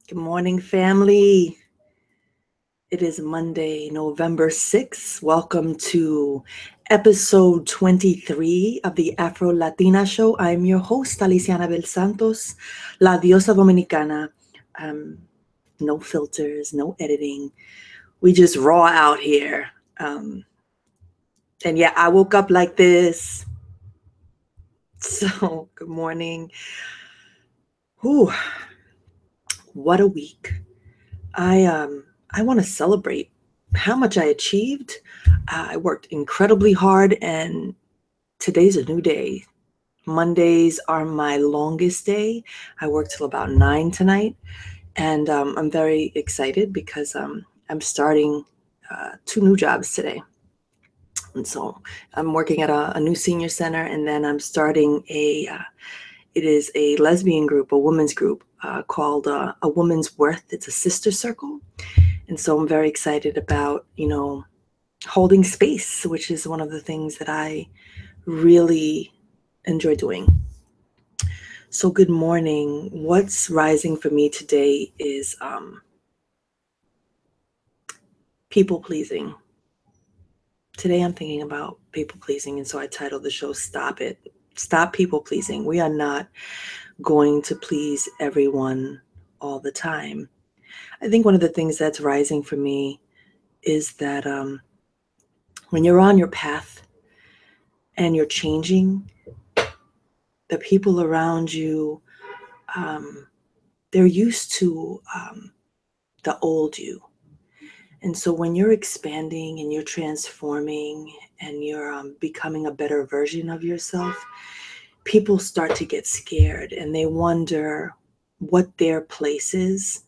Good morning, family. It is Monday, November 6th. Welcome to episode 23 of the Afrolatina show. I'm your host, Alicia Anabel Santos, La Diosa Dominicana. No filters, no editing. We just raw out here. And yeah, I woke up like this. So, good morning. Whew, what a week. I want to celebrate how much I achieved. I worked incredibly hard, and today's a new day. Mondays are my longest day. I work till about 9 tonight, and I'm very excited because I'm starting 2 new jobs today. And so I'm working at a new senior center, and then I'm starting it is a lesbian group, a women's group called A Woman's Worth. It's a sister circle. And so I'm very excited about, holding space, which is one of the things that I really enjoy doing. So good morning. What's rising for me today is people pleasing. Today I'm thinking about people pleasing, and so I titled the show Stop It. Stop people pleasing. We are not going to please everyone all the time. I think one of the things that's rising for me is that when you're on your path and you're changing, the people around you, they're used to the old you. And so when you're expanding and you're transforming and you're becoming a better version of yourself, people start to get scared and they wonder what their place is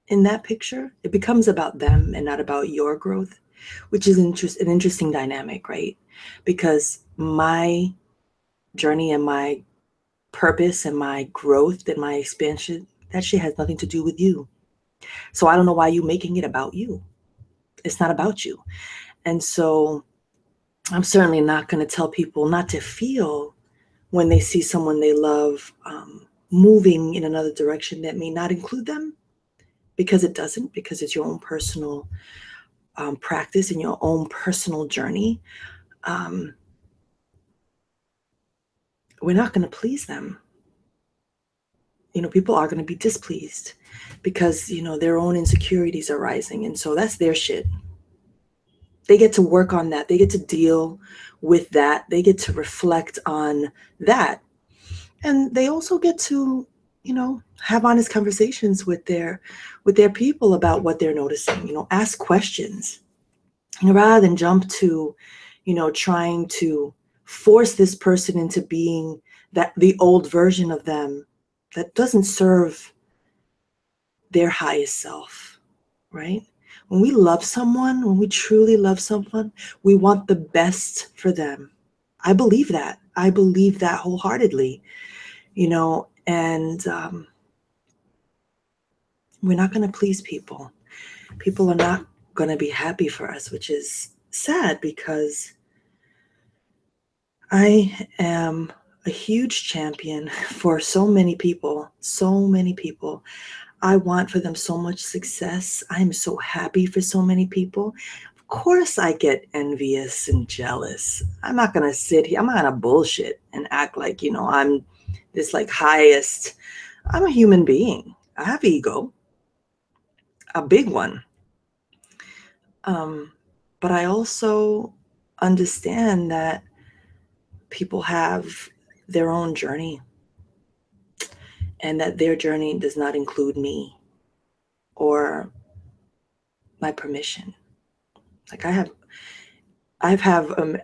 in that picture. It becomes about them and not about your growth, which is an interesting dynamic, right? Because my journey and my purpose and my growth and my expansion, that shit has nothing to do with you. So I don't know why you're making it about you. It's not about you. And so I'm certainly not going to tell people not to feel when they see someone they love moving in another direction that may not include them, because it doesn't, because it's your own personal practice and your own personal journey. We're not going to please them. People are going to be displeased because, their own insecurities are rising. And so that's their shit. They get to work on that. They get to deal with that. They get to reflect on that. And they also get to, have honest conversations with their people about what they're noticing, ask questions. And rather than jump to, trying to force this person into being the old version of them that doesn't serve their highest self, right? When we love someone, when we truly love someone, we want the best for them. I believe that. I believe that wholeheartedly, and we're not going to please people. People are not going to be happy for us, which is sad because I am a huge champion for so many people, so many people. I want for them so much success. I'm so happy for so many people. Of course I get envious and jealous. I'm not going to sit here. I'm not going to bullshit and act like, I'm this highest. I'm a human being. I have ego, a big one. But I also understand that people have their own journey and that their journey does not include me or my permission. Like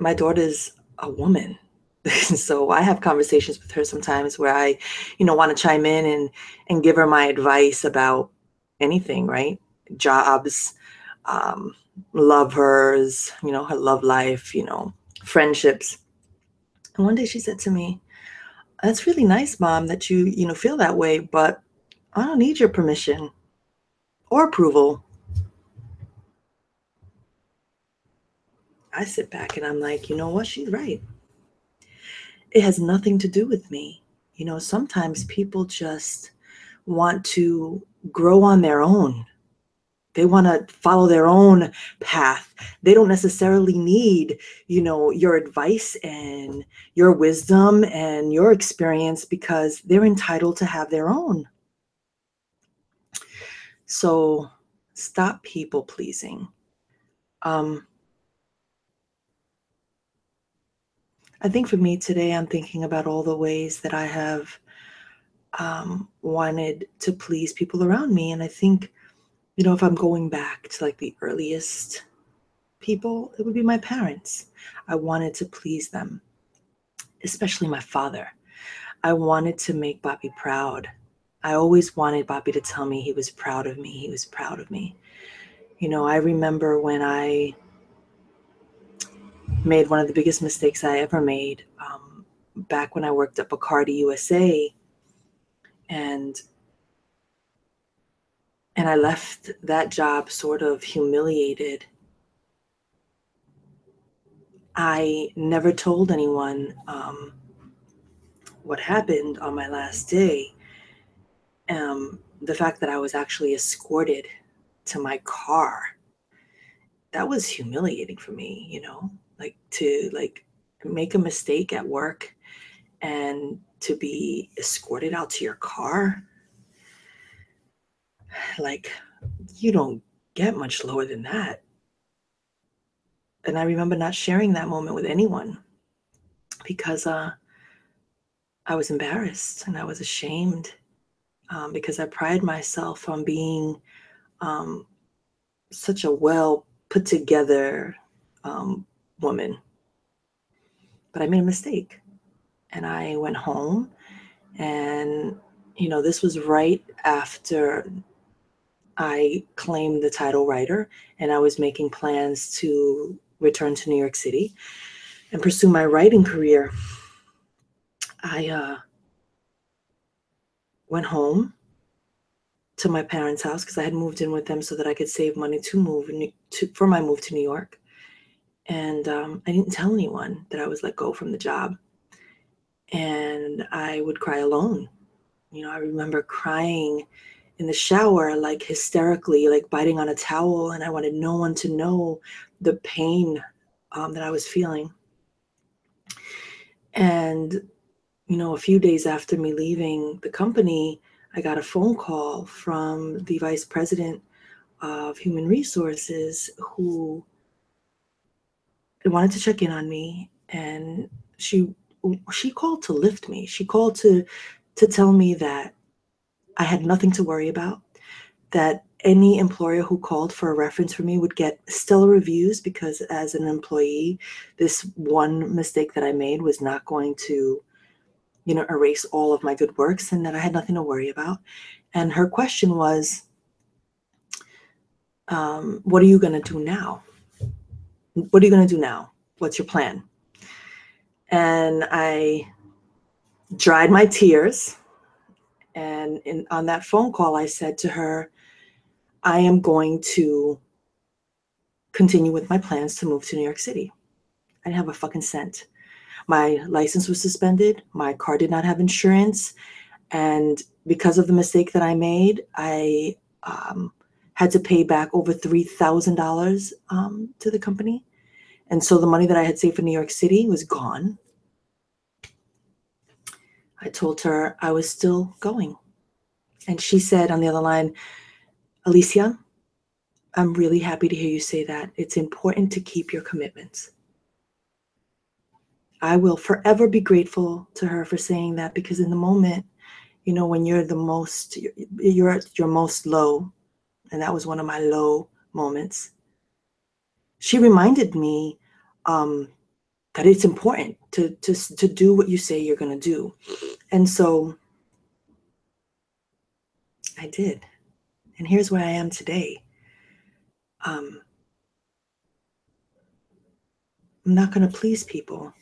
my daughter's a woman. So I have conversations with her sometimes where I, want to chime in and give her my advice about anything, right? Jobs, lovers, her love life, friendships. And one day she said to me, "That's really nice, Mom, that you, feel that way, but I don't need your permission or approval." I sit back and I'm like, you know what? She's right. It has nothing to do with me. Sometimes people just want to grow on their own. They want to follow their own path. They don't necessarily need, your advice and your wisdom and your experience, because they're entitled to have their own. So stop people pleasing. I think for me today, I'm thinking about all the ways that I have wanted to please people around me. And I think, if I'm going back to like the earliest people, it would be my parents. I wanted to please them, especially my father. I wanted to make Bobby proud. I always wanted Bobby to tell me he was proud of me. He was proud of me. I remember when I made one of the biggest mistakes I ever made, back when I worked at Bacardi USA, and I left that job sort of humiliated. I never told anyone what happened on my last day. The fact that I was actually escorted to my car, that was humiliating for me, like to make a mistake at work and to be escorted out to your car. Like, you don't get much lower than that. And I remember not sharing that moment with anyone because I was embarrassed and I was ashamed, because I pride myself on being um, such a well put together woman. But I made a mistake and I went home, and this was right after I claimed the title writer, and I was making plans to return to New York City and pursue my writing career. I went home to my parents' house because I had moved in with them so that I could save money to move for my move to New York. And I didn't tell anyone that I was let go from the job. And I would cry alone. I remember crying in the shower, like hysterically, like biting on a towel. And I wanted no one to know the pain that I was feeling. And, a few days after me leaving the company, I got a phone call from the vice president of human resources who wanted to check in on me. And she called to lift me. She called to tell me that I had nothing to worry about, that any employer who called for a reference for me would get stellar reviews, because as an employee, this one mistake that I made was not going to, erase all of my good works, and that I had nothing to worry about. And her question was, what are you going to do now? What are you going to do now? What's your plan? And I dried my tears. And on that phone call, I said to her, I am going to continue with my plans to move to New York City. I didn't have a fucking cent. My license was suspended. My car did not have insurance. And because of the mistake that I made, I had to pay back over $3,000 to the company. And so the money that I had saved for New York City was gone. I told her I was still going. And she said on the other line, Alicia, I'm really happy to hear you say that. It's important to keep your commitments. I will forever be grateful to her for saying that, because in the moment, when you're you're at your most low, and that was one of my low moments, she reminded me that it's important to do what you say you're going to do. And so I did. And here's where I am today. I'm not going to please people.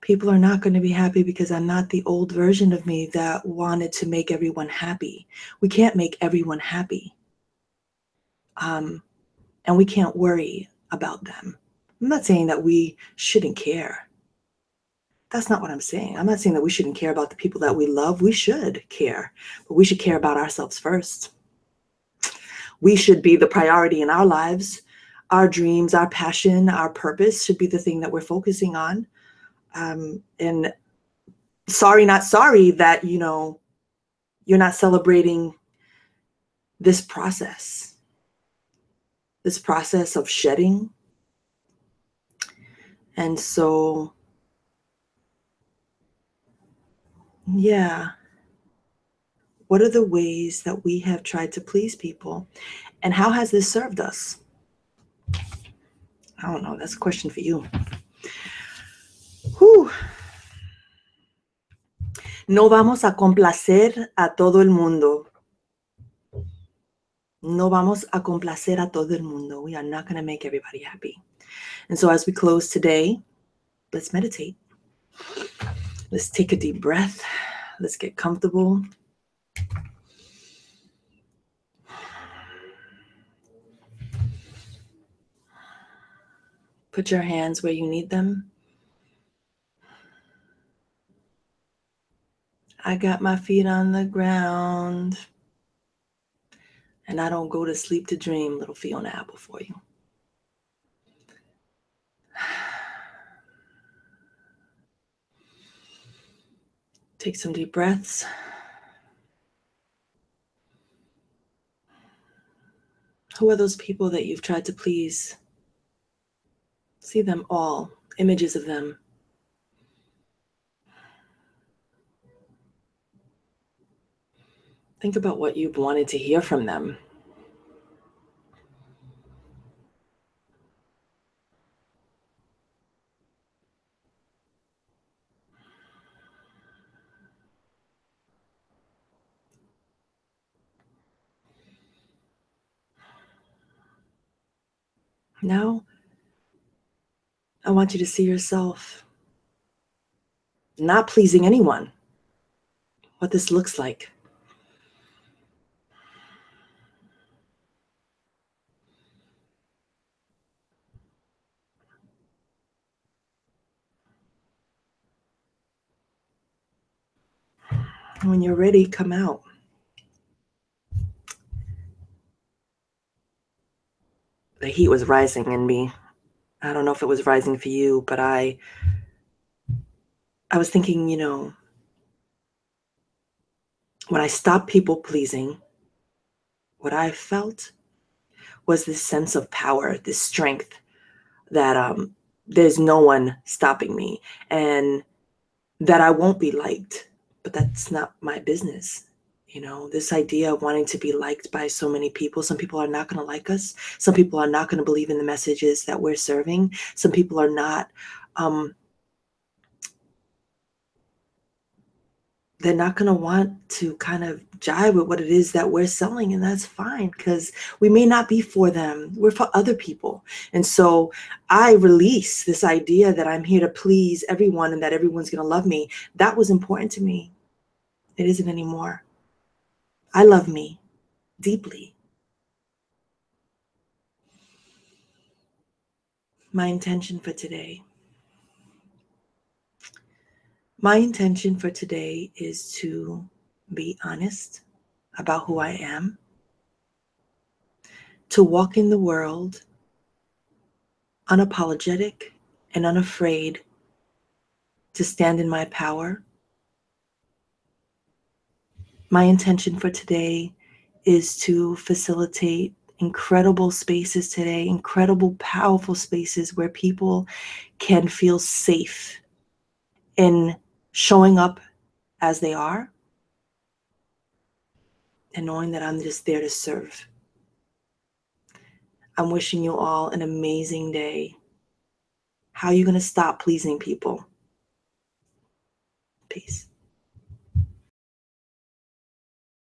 People are not going to be happy because I'm not the old version of me that wanted to make everyone happy. We can't make everyone happy. And we can't worry about them. I'm not saying that we shouldn't care. That's not what I'm saying. I'm not saying that we shouldn't care about the people that we love. We should care, but we should care about ourselves first. We should be the priority in our lives. Our dreams, our passion, our purpose should be the thing that we're focusing on. And sorry, not sorry that, you're not celebrating this process of shedding. And so, yeah, what are the ways that we have tried to please people? And how has this served us? I don't know. That's a question for you. Whew. No vamos a complacer a todo el mundo. No vamos a complacer a todo el mundo. We are not going to make everybody happy. And so as we close today, let's meditate. Let's take a deep breath. Let's get comfortable. Put your hands where you need them. I got my feet on the ground. And I don't go to sleep to dream, little Fiona Apple for you. Take some deep breaths. Who are those people that you've tried to please? See them all, images of them. Think about what you've wanted to hear from them. Now, I want you to see yourself not pleasing anyone. What this looks like. When you're ready, come out. The heat was rising in me. I don't know if it was rising for you, but I was thinking, when I stopped people pleasing, what I felt was this sense of power, this strength that there's no one stopping me and that I won't be liked, but that's not my business. This idea of wanting to be liked by so many people. Some people are not going to like us. Some people are not going to believe in the messages that we're serving. Some people are not, they're not going to want to kind of jive with what it is that we're selling. And that's fine, because we may not be for them. We're for other people. And so I release this idea that I'm here to please everyone and that everyone's going to love me. That was important to me. It isn't anymore. I love me deeply. My intention for today. My intention for today is to be honest about who I am, to walk in the world unapologetic and unafraid to stand in my power. My intention for today is to facilitate incredible spaces today, incredible, powerful spaces where people can feel safe in showing up as they are and knowing that I'm just there to serve. I'm wishing you all an amazing day. How are you going to stop pleasing people? Peace.